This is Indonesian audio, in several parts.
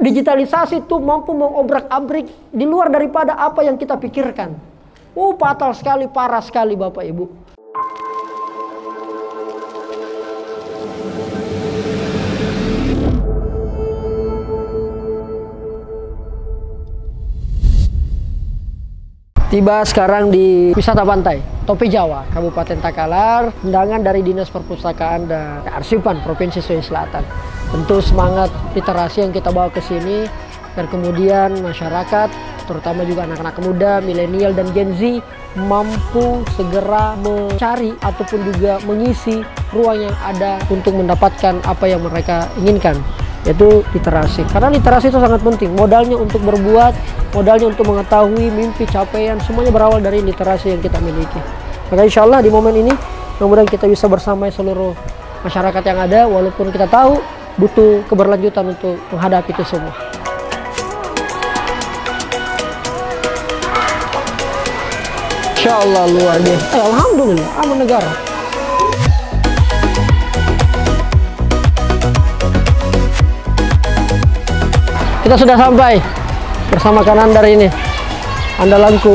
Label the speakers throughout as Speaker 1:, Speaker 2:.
Speaker 1: Digitalisasi itu mampu mengobrak-abrik di luar daripada apa yang kita pikirkan. Fatal sekali, parah sekali Bapak Ibu. Tiba sekarang di wisata pantai Topi Jawa, Kabupaten Takalar, undangan dari Dinas Perpustakaan dan Kearsipan Provinsi Sulawesi Selatan. Tentu semangat literasi yang kita bawa ke sini, dan kemudian masyarakat, terutama juga anak-anak muda, milenial dan Gen Z, mampu segera mencari ataupun juga mengisi ruang yang ada untuk mendapatkan apa yang mereka inginkan, yaitu literasi. Karena literasi itu sangat penting, modalnya untuk berbuat, modalnya untuk mengetahui mimpi, capaian, semuanya berawal dari literasi yang kita miliki. Maka insya Allah di momen ini, kemudian kita bisa bersama seluruh masyarakat yang ada, walaupun kita tahu butuh keberlanjutan untuk menghadapi itu semua. Insya Allah luar biasa. Alhamdulillah, aman negara. Kita sudah sampai bersama Kanandar ini, andalanku.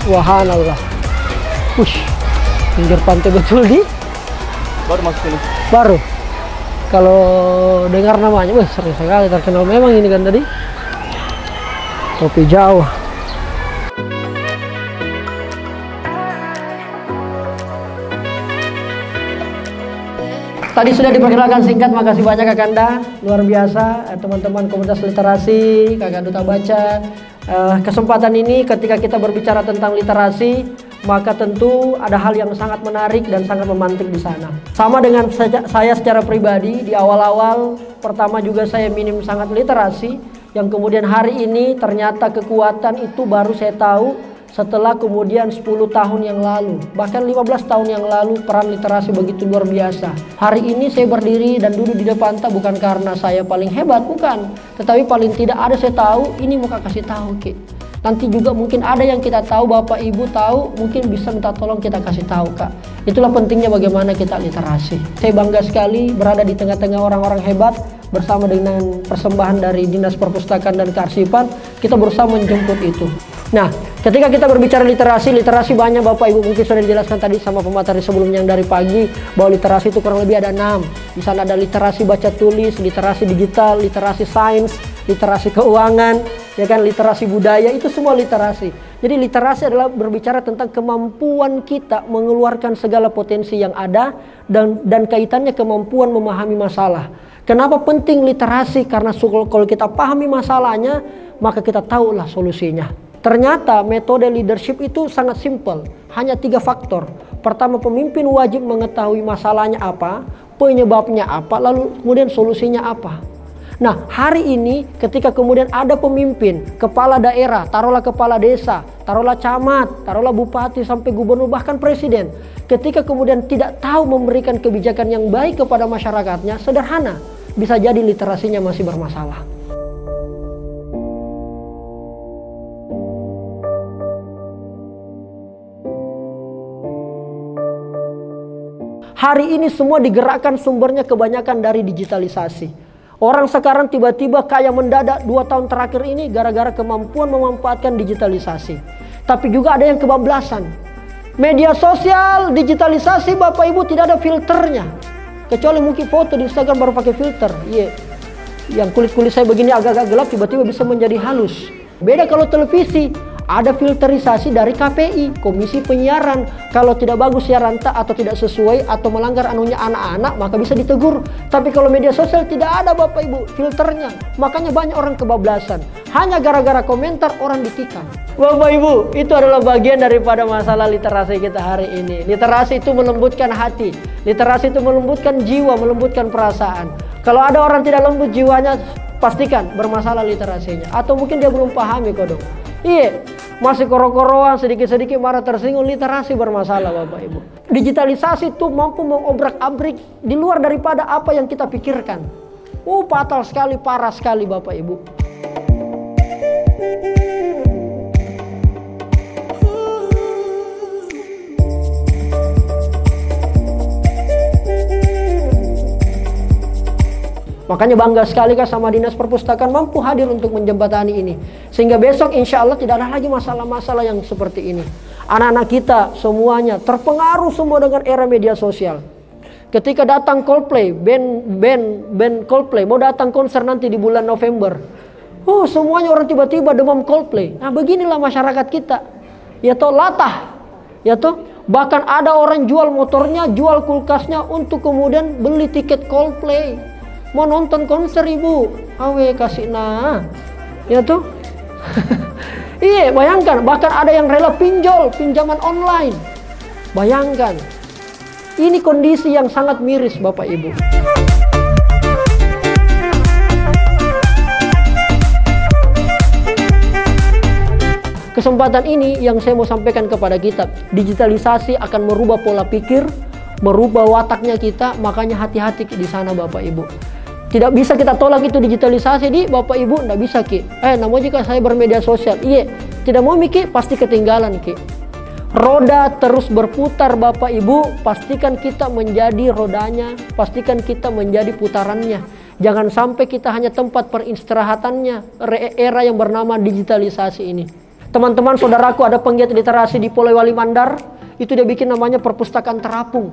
Speaker 1: Subhanallah. Pinggir pantai betul di.
Speaker 2: Baru masuk ini.
Speaker 1: Baru. Kalau dengar namanya, sering sekali terkenal memang ini kan tadi. Topi Jawa. Tadi sudah diperkenalkan singkat, makasih banyak Kakanda, luar biasa, teman-teman komunitas literasi, Kakak Duta Baca. Kesempatan ini ketika kita berbicara tentang literasi, maka tentu ada hal yang sangat menarik dan sangat memantik di sana. Sama dengan saya secara pribadi, di awal-awal pertama juga saya minim sangat literasi, yang kemudian hari ini ternyata kekuatan itu baru saya tahu setelah kemudian 10 tahun yang lalu, bahkan 15 tahun yang lalu, peran literasi begitu luar biasa. Hari ini saya berdiri dan duduk di depan tak bukan karena saya paling hebat, bukan, tetapi paling tidak ada saya tahu, ini mau kasih tahu Ki. Nanti juga mungkin ada yang kita tahu, Bapak Ibu tahu, mungkin bisa minta tolong kita kasih tahu Kak. Itulah pentingnya bagaimana kita literasi. Saya bangga sekali berada di tengah-tengah orang-orang hebat, bersama dengan persembahan dari Dinas Perpustakaan dan Kearsipan, kita berusaha menjemput itu. Nah, ketika kita berbicara literasi banyak Bapak Ibu mungkin sudah dijelaskan tadi sama pemateri sebelumnya yang dari pagi, bahwa literasi itu kurang lebih ada 6. Di sana ada literasi baca tulis, literasi digital, literasi sains, literasi keuangan, ya kan, literasi budaya, itu semua literasi. Jadi literasi adalah berbicara tentang kemampuan kita mengeluarkan segala potensi yang ada dan kaitannya kemampuan memahami masalah. Kenapa penting literasi? Karena kalau kita pahami masalahnya, maka kita tahulah solusinya. Ternyata metode leadership itu sangat simpel, hanya 3 faktor. Pertama, pemimpin wajib mengetahui masalahnya apa, penyebabnya apa, lalu kemudian solusinya apa. Nah, hari ini ketika kemudian ada pemimpin, kepala daerah, taruhlah kepala desa, taruhlah camat, taruhlah bupati, sampai gubernur, bahkan presiden. Ketika kemudian tidak tahu memberikan kebijakan yang baik kepada masyarakatnya, sederhana, bisa jadi literasinya masih bermasalah. Hari ini semua digerakkan sumbernya kebanyakan dari digitalisasi. Orang sekarang tiba-tiba kaya mendadak 2 tahun terakhir ini gara-gara kemampuan memanfaatkan digitalisasi. Tapi juga ada yang kebablasan. Media sosial, digitalisasi Bapak Ibu tidak ada filternya. Kecuali mungkin foto di Instagram baru pakai filter. Yang kulit-kulit saya begini agak-agak gelap tiba-tiba bisa menjadi halus. Beda kalau televisi. Ada filterisasi dari KPI, Komisi Penyiaran. Kalau tidak bagus siaran atau tidak sesuai atau melanggar anunya anak-anak, maka bisa ditegur. Tapi kalau media sosial tidak ada Bapak Ibu filternya. Makanya banyak orang kebablasan. Hanya gara-gara komentar orang ditikam. Bapak Ibu, itu adalah bagian daripada masalah literasi kita hari ini. Literasi itu melembutkan hati. Literasi itu melembutkan jiwa, melembutkan perasaan. Kalau ada orang tidak lembut jiwanya, pastikan bermasalah literasinya. Atau mungkin dia belum pahami kodong. Masih koro-koroan, sedikit-sedikit marah tersinggung, literasi bermasalah Bapak Ibu. Digitalisasi itu mampu mengobrak-abrik di luar daripada apa yang kita pikirkan. Fatal sekali, parah sekali Bapak Ibu. Makanya bangga sekali Kak sama Dinas Perpustakaan mampu hadir untuk menjembatani ini. Sehingga besok insya Allah tidak ada lagi masalah-masalah yang seperti ini. Anak-anak kita semuanya terpengaruh semua dengan era media sosial. Ketika datang Coldplay, band Coldplay mau datang konser nanti di bulan November. Semuanya orang tiba-tiba demam Coldplay. Nah beginilah masyarakat kita. Ya toh latah. Ya toh bahkan ada orang jual motornya, jual kulkasnya untuk kemudian beli tiket Coldplay. Mau nonton konser ibu, awe kasih ya tuh. Iya, bayangkan bahkan ada yang rela pinjaman online. Bayangkan, ini kondisi yang sangat miris Bapak Ibu. Kesempatan ini yang saya mau sampaikan kepada kita, digitalisasi akan merubah pola pikir, merubah wataknya kita, makanya hati-hati di sana Bapak Ibu. Tidak bisa kita tolak itu digitalisasi di Bapak Ibu, tidak bisa Ki. Namanya jika saya bermedia sosial, iya, tidak mau Ki, pasti ketinggalan Ki. Roda terus berputar Bapak Ibu, pastikan kita menjadi rodanya, pastikan kita menjadi putarannya. Jangan sampai kita hanya tempat peristirahatannya, era yang bernama digitalisasi ini. Teman-teman saudaraku, ada penggiat literasi di Polewali Mandar, itu dia bikin namanya perpustakaan terapung.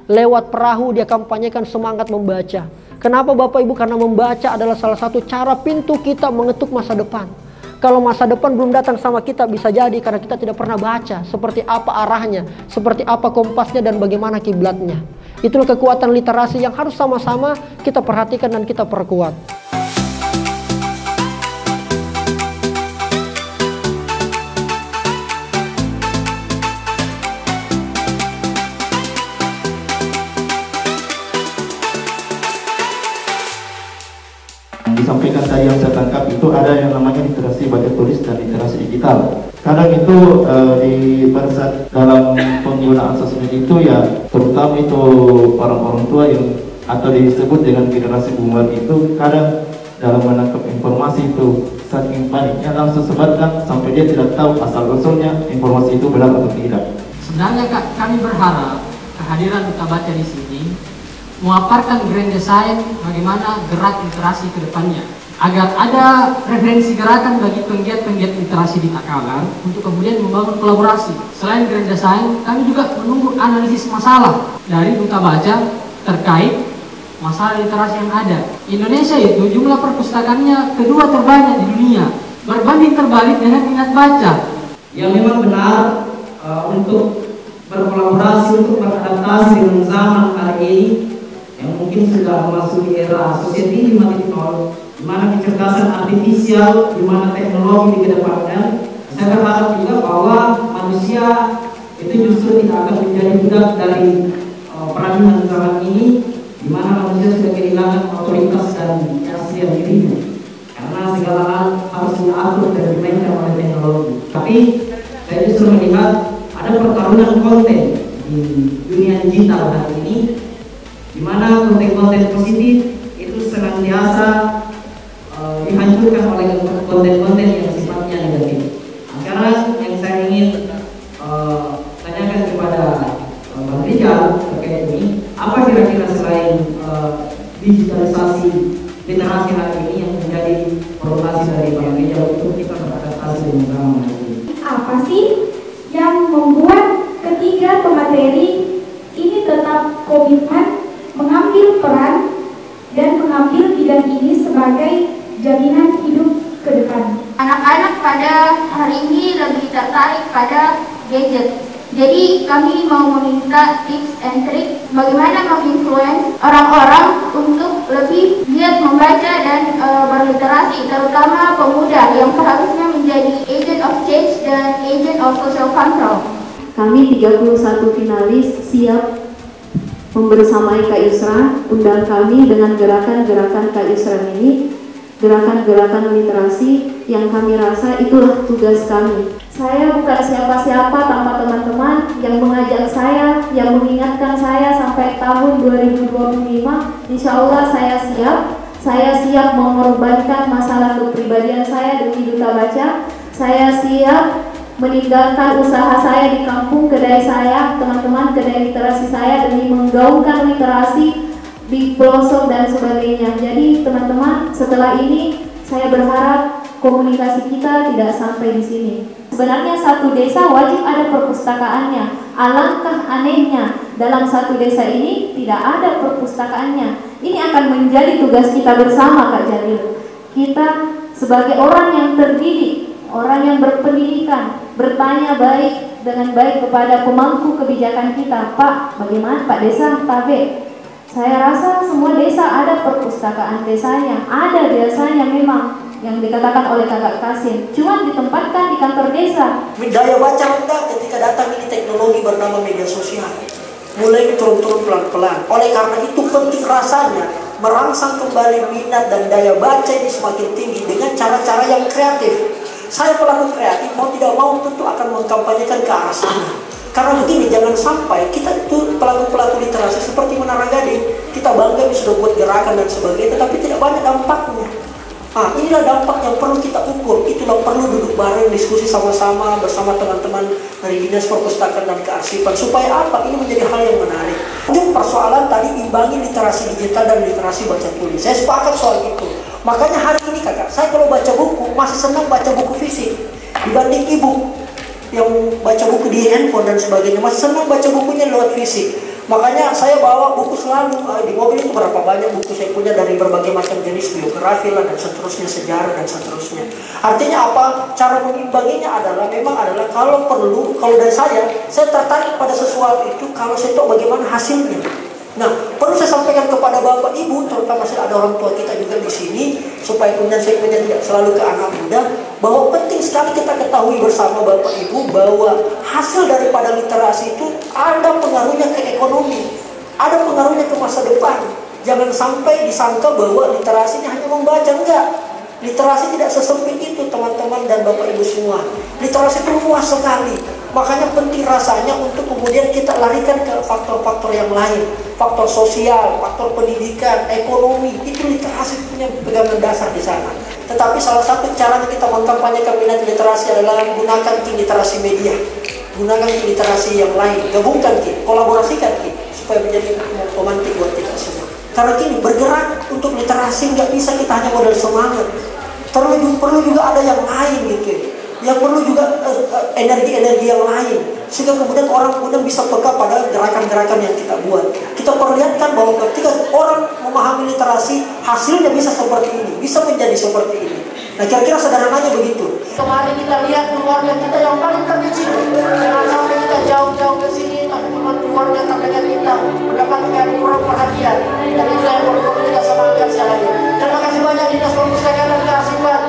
Speaker 1: Lewat perahu dia kampanyekan semangat membaca. Kenapa Bapak Ibu? Karena membaca adalah salah satu cara pintu kita mengetuk masa depan. Kalau masa depan belum datang sama kita, bisa jadi karena kita tidak pernah baca seperti apa arahnya, seperti apa kompasnya dan bagaimana kiblatnya. Itulah kekuatan literasi yang harus sama-sama kita perhatikan dan kita perkuat.
Speaker 3: Disampaikan tadi yang saya tangkap itu ada yang namanya literasi baca tulis dan literasi digital. Kadang itu pada saat dalam penggunaan sosmed itu ya, terutama itu orang-orang tua yang atau disebut dengan generasi boomer itu kadang dalam menangkap informasi itu saking paniknya langsung sebarkan sampai dia tidak tahu asal usulnya informasi itu benar atau tidak.
Speaker 4: Sebenarnya kami berharap kehadiran Duta Baca di sini memaparkan grand design bagaimana gerak literasi ke depannya, agar ada referensi gerakan bagi penggiat-penggiat literasi di Takalar untuk kemudian membangun kolaborasi. Selain grand design, kami juga menunggu analisis masalah dari Duta Baca terkait masalah literasi yang ada. Indonesia itu jumlah perpustakaannya kedua terbanyak di dunia, berbanding terbalik dengan minat baca.
Speaker 5: Yang memang benar untuk berkolaborasi, untuk beradaptasi dengan zaman hari ini yang mungkin sudah memasuki era society 5.0, di mana kecerdasan artifisial, di mana teknologi dikedepankan. Saya berharap juga bahwa manusia itu justru tidak akan menjadi budak dari peradaban zaman ini, di mana manusia sudah kehilangan otoritas dan keaslian dirinya, karena segala hal harus diatur dan dimainkan oleh teknologi. Tapi saya justru melihat ada pertarungan konten di dunia digital hari ini, di mana konten-konten positif itu senantiasa dihancurkan oleh konten-konten yang sifatnya negatif. Nah, sekarang yang saya ingin tanyakan kepada Bang Rijal terkait ini, apa kira-kira selain digitalisasi literasi hari ini yang menjadi provokasi dari Bang Rijal untuk kita beradaptasi dengan zaman ini?
Speaker 6: Apa sih yang membuat ketiga pemateri ini tetap komitmen mengambil peran dan mengambil bidang ini sebagai jaminan hidup ke depan?
Speaker 7: Anak-anak pada hari ini lebih tertarik pada gadget. Jadi kami mau meminta tips and trik bagaimana menginfluence orang-orang untuk lebih giat membaca dan berliterasi, terutama pemuda yang seharusnya menjadi agent of change dan agent of social control.
Speaker 8: Kami 31 finalis siap membersamai Kak Yusra, undang kami dengan gerakan-gerakan Kak Yusra ini, gerakan-gerakan literasi yang kami rasa itulah tugas kami. Saya bukan siapa-siapa tanpa teman-teman yang mengajak saya, yang mengingatkan saya sampai tahun 2025. Insya Allah saya siap mengorbankan masalah kepribadian saya demi Duta Baca. Saya siap meninggalkan usaha saya di kampung, kedai saya, teman-teman, kedai literasi saya demi menggaungkan literasi di pelosok dan sebagainya. Jadi teman-teman, setelah ini saya berharap komunikasi kita tidak sampai di sini. Sebenarnya satu desa wajib ada perpustakaannya. Alangkah anehnya dalam satu desa ini tidak ada perpustakaannya. Ini akan menjadi tugas kita bersama, Kak Jalil. Kita sebagai orang yang terdidik, orang yang berpendidikan, bertanya baik dengan baik kepada pemangku kebijakan kita. Pak, bagaimana Pak Desa, Pak B? Saya rasa semua desa ada perpustakaan desanya. Ada biasanya memang yang dikatakan oleh Kakak Kasim, cuma ditempatkan di kantor desa.
Speaker 9: Daya baca rendah ketika datang ini teknologi bernama media sosial, mulai turun-turun pelan-pelan. Oleh karena itu penting rasanya merangsang kembali minat dan daya baca ini semakin tinggi dengan cara-cara yang kreatif. Saya pelaku kreatif, mau tidak mau tentu akan mengkampanyekan ke arah sana. Karena begini, jangan sampai kita itu pelaku-pelaku literasi seperti Menara Gading, kita bangga sudah buat gerakan dan sebagainya, tetapi tidak banyak dampaknya. Nah, inilah dampak yang perlu kita ukur. Itulah perlu duduk bareng, diskusi sama-sama bersama teman-teman dari Dinas Perpustakaan dan Kearsipan. Supaya apa? Ini menjadi hal yang menarik. Untuk persoalan tadi imbangi literasi digital dan literasi baca tulis. Saya sepakat soal itu. Makanya hari ini kakak, saya kalau baca buku masih senang baca buku fisik dibanding e-book. Yang baca buku di handphone dan sebagainya, masih senang baca bukunya lewat fisik. Makanya saya bawa buku selalu di mobil. Itu berapa banyak buku saya punya dari berbagai macam jenis, biografi lah dan seterusnya, sejarah dan seterusnya. Artinya apa? Cara mengimbanginya memang adalah kalau perlu, kalau dari saya tertarik pada sesuatu itu kalau saya tahu bagaimana hasilnya. Nah, perlu saya sampaikan kepada Bapak Ibu, terutama ada orang tua kita juga di sini, supaya kemudian saya tidak selalu ke anak muda, bahwa penting sekali kita ketahui bersama Bapak Ibu bahwa hasil daripada literasi itu ada pengaruhnya ke ekonomi, ada pengaruhnya ke masa depan. Jangan sampai disangka bahwa literasi ini hanya membaca, enggak. Literasi tidak sesempit itu teman-teman dan Bapak Ibu semua. Literasi itu luas sekali. Makanya penting rasanya untuk kemudian kita larikan ke faktor-faktor yang lain. Faktor sosial, faktor pendidikan, ekonomi. Itu literasi punya pegangan dasar di sana. Tetapi salah satu caranya kita mengkampanyekan minat literasi adalah gunakan literasi media. Gunakan literasi yang lain. Gabungkan, kolaborasikan, supaya menjadi pemantik buat kita semua. Karena gini, bergerak untuk literasi nggak bisa kita hanya modal semangat. Perlu juga ada yang lain gitu. Yang perlu juga energi-energi yang lain. Sehingga kemudian orang kemudian bisa peka pada gerakan-gerakan yang kita buat. Kita perlihatkan bahwa ketika orang memahami literasi, hasilnya bisa seperti ini, bisa menjadi seperti ini. Nah, kira-kira sederhananya begitu.
Speaker 1: Kemarin kita lihat keluarga kita yang paling terkecil. Jangan sampai kita jauh-jauh ke sini, tapi keluarga terdekat kita mendapatkan kurang perhatian. Dan itu yang perlu kita semangatkan sekali lagi. Terima kasih banyak Dinas Perpustakaan dan Kearsipan.